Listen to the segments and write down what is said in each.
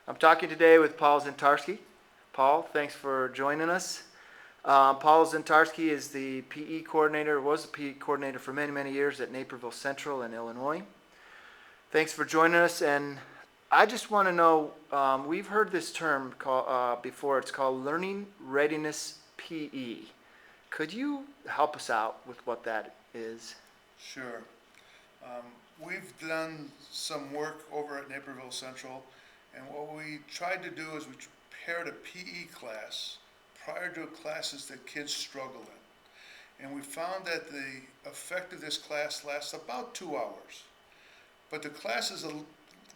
I'm talking today with Paul Zientarski. Paul, thanks for joining us. Paul Zientarski is the PE coordinator, was the PE coordinator for many, many years at Naperville Central in Illinois. Thanks for joining us, and I just want to know, we've heard this term before. It's called Learning Readiness PE. Could you help us out with what that is? Sure. We've done some work over at Naperville Central, and what we tried to do is we paired a PE class prior to classes that kids struggle in. And we found that the effect of this class lasts about 2 hours. But the class is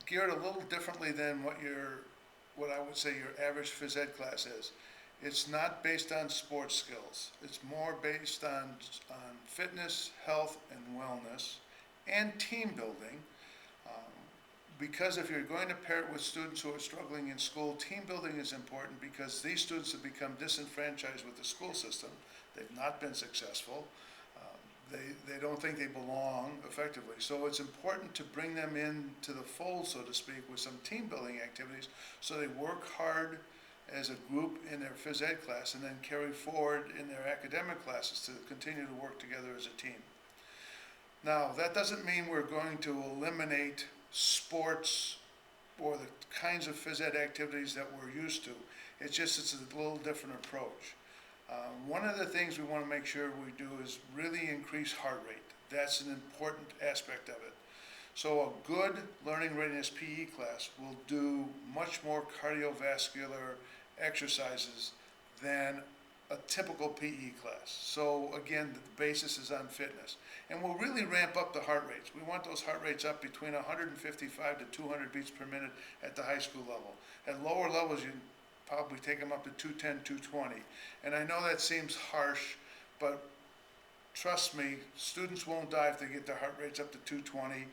geared a little differently than what I would say your average phys ed class is. It's not based on sports skills. It's more based on fitness, health, and wellness, and team building. Because if you're going to pair it with students who are struggling in school, team building is important because these students have become disenfranchised with the school system. They've not been successful. They don't think they belong effectively. So it's important to bring them into the fold, so to speak, with some team building activities so they work hard as a group in their phys ed class and then carry forward in their academic classes to continue to work together as a team. Now, that doesn't mean we're going to eliminate sports or the kinds of phys ed activities that we're used to. It's a little different approach. One of the things we want to make sure we do is really increase heart rate. That's an important aspect of it. So a good Learning Readiness PE class will do much more cardiovascular exercises than a typical PE class. So again, the basis is on fitness. And we'll really ramp up the heart rates. We want those heart rates up between 155 to 200 beats per minute at the high school level. At lower levels, you can probably take them up to 210, 220. And I know that seems harsh, but trust me, students won't die if they get their heart rates up to 220.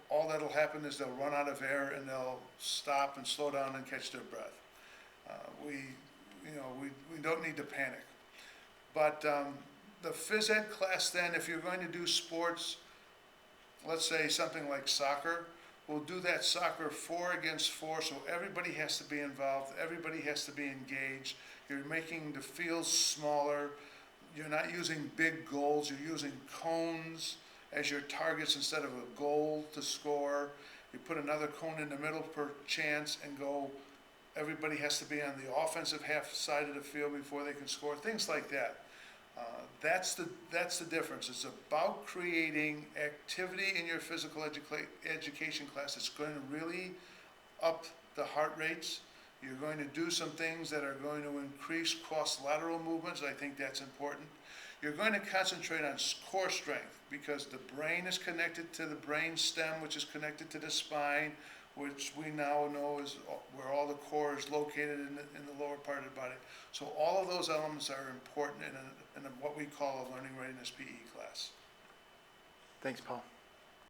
All that'll happen is they'll run out of air and they'll stop and slow down and catch their breath. We don't need to panic. But the phys ed class then, if you're going to do sports, let's say something like soccer, we'll do that soccer 4 against 4, so everybody has to be involved, everybody has to be engaged. You're making the fields smaller. You're not using big goals, you're using cones as your targets instead of a goal to score. You put another cone in the middle per chance and go. Everybody has to be on the offensive half side of the field before they can score, things like that. That's the difference. It's about creating activity in your physical education class that's going to really up the heart rates. You're going to do some things that are going to increase cross-lateral movements. I think that's important. You're going to concentrate on core strength because the brain is connected to the brain stem, which is connected to the spine, which we now know is where all the core is located in the lower part of the body. So all of those elements are important in what we call a Learning Readiness PE class. Thanks, Paul.